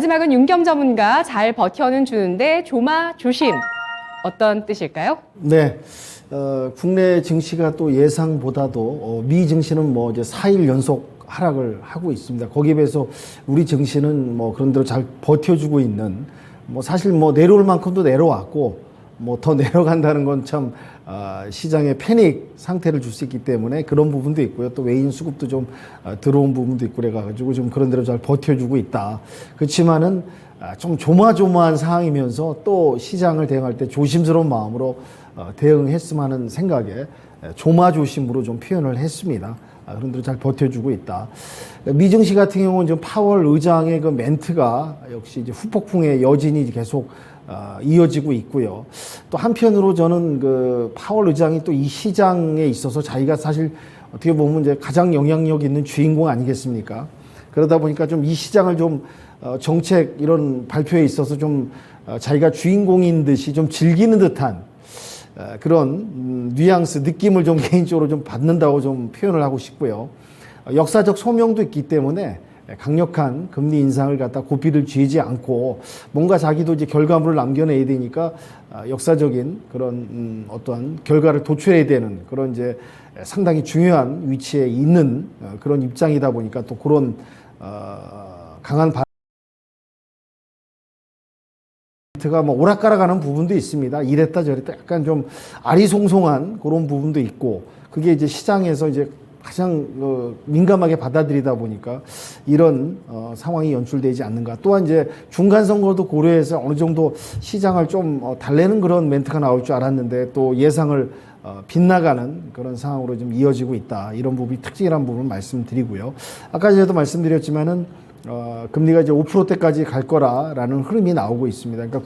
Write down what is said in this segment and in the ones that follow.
마지막은 윤겸 전문가 잘 버텨는 주는데 조마조심 어떤 뜻일까요? 네. 국내 증시가 또 예상보다도 미 증시는 뭐 이제 4일 연속 하락을 하고 있습니다. 거기에 비해서 우리 증시는 뭐 그런 대로 잘 버텨주고 있는, 뭐 사실 뭐 내려올 만큼도 내려왔고 뭐 더 내려간다는 건 참 시장에 패닉 상태를 줄 수 있기 때문에 그런 부분도 있고요. 또 외인 수급도 좀 들어온 부분도 있고 그래가지고 좀 그런 대로 잘 버텨주고 있다. 그렇지만은 좀 조마조마한 상황이면서 또 시장을 대응할 때 조심스러운 마음으로 대응했으면 하는 생각에 조마조심으로 좀 표현을 했습니다. 그런 대로 잘 버텨주고 있다. 미증시 같은 경우는 지금 파월 의장의 그 멘트가 역시 이제 후폭풍의 여진이 계속 이어지고 있고요. 또 한편으로 저는 그 파월 의장이 또 이 시장에 있어서 자기가 사실 어떻게 보면 이제 가장 영향력 있는 주인공 아니겠습니까? 그러다 보니까 좀 이 시장을 좀 정책 이런 발표에 있어서 좀 자기가 주인공인 듯이 좀 즐기는 듯한 그런 뉘앙스, 느낌을 좀 개인적으로 좀 받는다고 좀 표현을 하고 싶고요. 역사적 소명도 있기 때문에 강력한 금리 인상을 갖다 고삐를 쥐지 않고 뭔가 자기도 이제 결과물을 남겨내야 되니까 역사적인 그런 어떠한 결과를 도출해야 되는 그런 이제 상당히 중요한 위치에 있는 그런 입장이다 보니까 또 그런 강한 가 뭐 오락가락하는 부분도 있습니다. 이랬다 저랬다 약간 좀 아리송송한 그런 부분도 있고 그게 이제 시장에서 이제 가장 민감하게 받아들이다 보니까 이런 상황이 연출되지 않는가. 또한 이제 중간 선거도 고려해서 어느 정도 시장을 좀 달래는 그런 멘트가 나올 줄 알았는데 또 예상을 빗나가는 그런 상황으로 좀 이어지고 있다. 이런 부분이 특징이라는 부분을 말씀드리고요. 아까 전에도 말씀드렸지만은 금리가 이제 5%대까지 갈 거라라는 흐름이 나오고 있습니다. 그러니까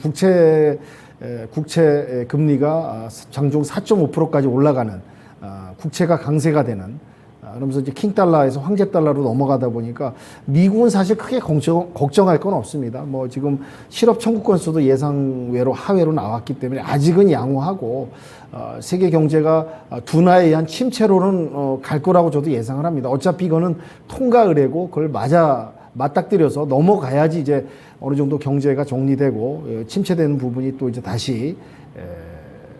국채 금리가 장중 4.5%까지 올라가는 국채가 강세가 되는 그러면서 이제 킹달러에서 황제달러로 넘어가다 보니까 미국은 사실 크게 걱정할 건 없습니다. 뭐 지금 실업 청구 건수도 예상외로 하회로 나왔기 때문에 아직은 양호하고 세계 경제가 둔화에 의한 침체로는 갈 거라고 저도 예상을 합니다. 어차피 이거는 통과 의례고 그걸 맞닥뜨려서 넘어가야지 이제 어느 정도 경제가 정리되고 침체되는 부분이 또 이제 다시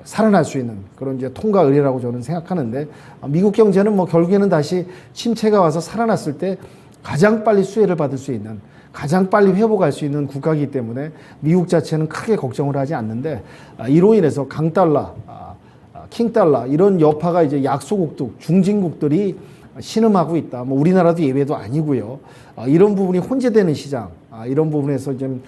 살아날 수 있는 그런 이제 통과 의례라고 저는 생각하는데 미국 경제는 뭐 결국에는 다시 침체가 와서 살아났을 때 가장 빨리 수혜를 받을 수 있는 가장 빨리 회복할 수 있는 국가이기 때문에 미국 자체는 크게 걱정을 하지 않는데 이로 인해서 강달러, 킹달러 이런 여파가 이제 약소국들, 중진국들이 신음하고 있다. 뭐 우리나라도 예외도 아니고요. 이런 부분이 혼재되는 시장, 이런 부분에서 좀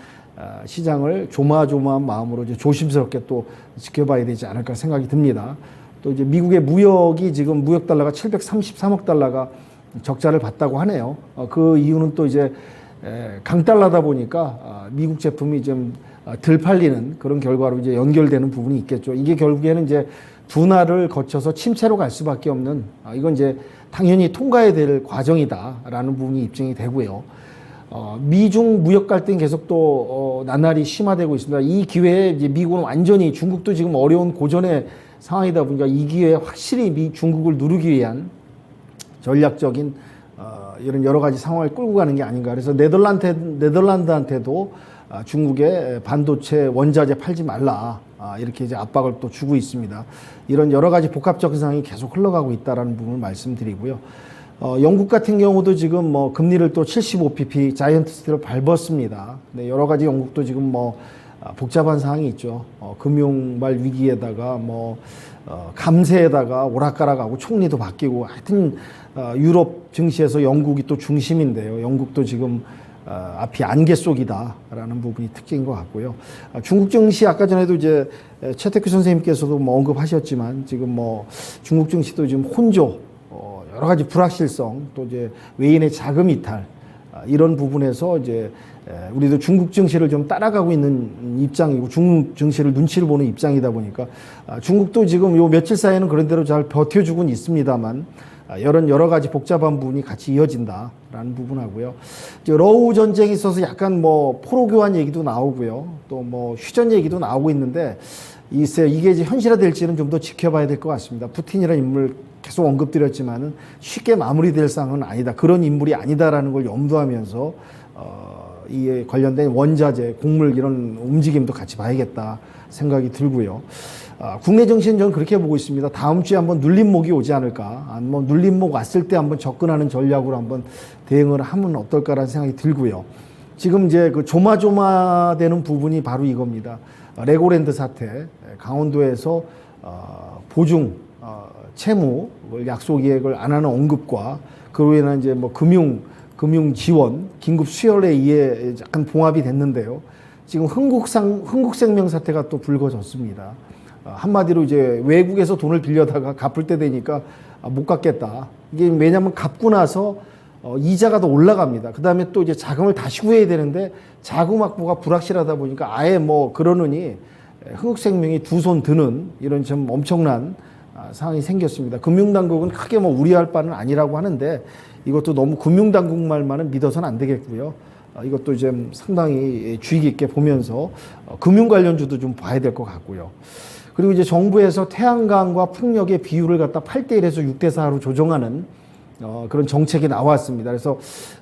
시장을 조마조마한 마음으로 이제 조심스럽게 또 지켜봐야 되지 않을까 생각이 듭니다. 또 이제 미국의 무역이 지금 무역 달러가 733억 달러가 적자를 봤다고 하네요. 그 이유는 또 이제 강달러다 보니까 미국 제품이 좀 덜 팔리는 그런 결과로 이제 연결되는 부분이 있겠죠. 이게 결국에는 이제 둔화를 거쳐서 침체로 갈 수밖에 없는 이건 이제 당연히 통과해야 될 과정이다라는 부분이 입증이 되고요. 미중 무역 갈등이 계속 또 나날이 심화되고 있습니다. 이 기회에 이제 미국은 완전히 중국도 지금 어려운 고전의 상황이다 보니까 이 기회에 확실히 중국을 누르기 위한 전략적인 이런 여러 가지 상황을 끌고 가는 게 아닌가. 그래서 네덜란드한테도 중국의 반도체 원자재 팔지 말라. 이렇게 이제 압박을 또 주고 있습니다. 이런 여러 가지 복합적인 상황이 계속 흘러가고 있다라는 부분을 말씀드리고요. 영국 같은 경우도 지금 뭐 금리를 또 75pp 자이언트 스틸을 밟았습니다. 네, 여러 가지 영국도 지금 뭐 복잡한 상황이 있죠. 금융발 위기에다가 뭐 감세에다가 오락가락하고 총리도 바뀌고 하여튼 유럽 증시에서 영국이 또 중심인데요. 영국도 지금 앞이 안개 속이다라는 부분이 특징인 것 같고요. 중국 증시 아까 전에도 이제 최태규 선생님께서도 뭐 언급하셨지만 지금 뭐 중국 증시도 지금 혼조, 여러 가지 불확실성, 또 이제 외인의 자금 이탈 이런 부분에서 이제 우리도 중국 증시를 좀 따라가고 있는 입장이고 중국 증시를 눈치를 보는 입장이다 보니까 중국도 지금 요 며칠 사이에는 그런 대로 잘 버텨주고는 있습니다만 여러 가지 복잡한 부분이 같이 이어진다라는 부분하고요. 러우 전쟁에 있어서 약간 뭐 포로 교환 얘기도 나오고요. 또 뭐 휴전 얘기도 나오고 있는데 이게 이제 현실화될지는 좀 더 지켜봐야 될 것 같습니다. 푸틴이라는 인물 계속 언급드렸지만은 쉽게 마무리될 상황은 아니다. 그런 인물이 아니다라는 걸 염두하면서 이에 관련된 원자재, 곡물 이런 움직임도 같이 봐야겠다 생각이 들고요. 국내 정신은 저는 그렇게 보고 있습니다. 다음 주에 한번 눌림목이 오지 않을까. 뭐 눌림목 왔을 때 한번 접근하는 전략으로 한번 대응을 하면 어떨까라는 생각이 들고요. 지금 이제 그 조마조마되는 부분이 바로 이겁니다. 레고랜드 사태, 강원도에서 보증 채무 약속 이액을 안 하는 언급과 그로 인한 이제 뭐 금융 지원, 긴급 수혈에 의해 약간 봉합이 됐는데요. 지금 흥국생명 사태가 또 불거졌습니다. 한마디로 이제 외국에서 돈을 빌려다가 갚을 때 되니까 못 갚겠다. 이게 왜냐하면 갚고 나서 이자가 더 올라갑니다. 그 다음에 또 이제 자금을 다시 구해야 되는데 자금 확보가 불확실하다 보니까 아예 뭐 그러느니 흥국생명이 두 손 드는 이런 좀 엄청난 상황이 생겼습니다. 금융당국은 크게 뭐 우려할 바는 아니라고 하는데 이것도 너무 금융당국 말만은 믿어서는 안 되겠고요. 이것도 좀 상당히 주의 깊게 보면서 금융 관련주도 좀 봐야 될 것 같고요. 그리고 이제 정부에서 태양광과 풍력의 비율을 갖다 8대1에서 6대4로 조정하는 그런 정책이 나왔습니다. 그래서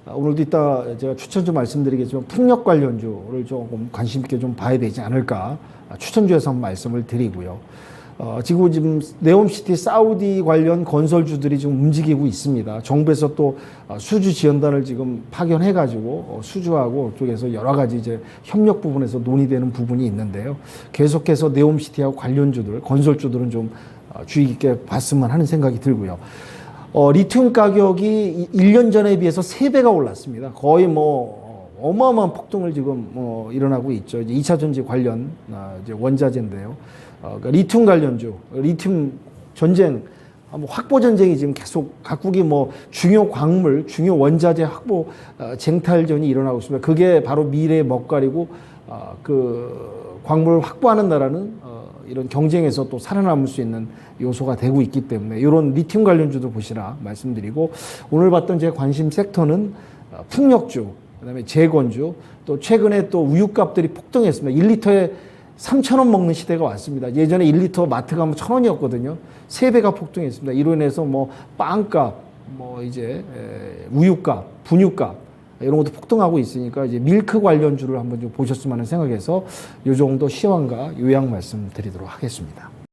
오늘도 이따 제가 추천 좀 말씀드리겠지만 풍력 관련주를 조금 관심 있게 좀 봐야 되지 않을까 추천주에서 한번 말씀을 드리고요. 지금 네옴시티 사우디 관련 건설주들이 지금 움직이고 있습니다. 정부에서 또 수주 지원단을 지금 파견해가지고 수주하고 쪽에서 여러 가지 이제 협력 부분에서 논의되는 부분이 있는데요. 계속해서 네옴시티하고 관련주들, 건설주들은 좀 주의 깊게 봤으면 하는 생각이 들고요. 리튬 가격이 1년 전에 비해서 3배가 올랐습니다. 거의 뭐 어마어마한 폭등을 지금 일어나고 있죠. 이제 2차 전지 관련 이제 원자재인데요. 그러니까 리튬 관련주, 리튬 전쟁, 확보 전쟁이 지금 계속 각국이 뭐 중요 광물, 중요 원자재 확보 쟁탈전이 일어나고 있습니다. 그게 바로 미래의 먹거리고 그 광물을 확보하는 나라는 이런 경쟁에서 또 살아남을 수 있는 요소가 되고 있기 때문에 이런 리튬 관련주도 보시라 말씀드리고 오늘 봤던 제 관심 섹터는 풍력주, 그다음에 재건주, 또 최근에 또 우유값들이 폭등했습니다. 1리터에 3,000원 먹는 시대가 왔습니다. 예전에 1리터 마트 가면 1,000원이었거든요. 3배가 폭등했습니다. 이로 인해서 뭐 빵값, 뭐 이제 우유값, 분유값 이런 것도 폭등하고 있으니까 이제 밀크 관련주를 한번 좀 보셨으면 하는 생각에서 이 정도 시황과 요약 말씀드리도록 하겠습니다.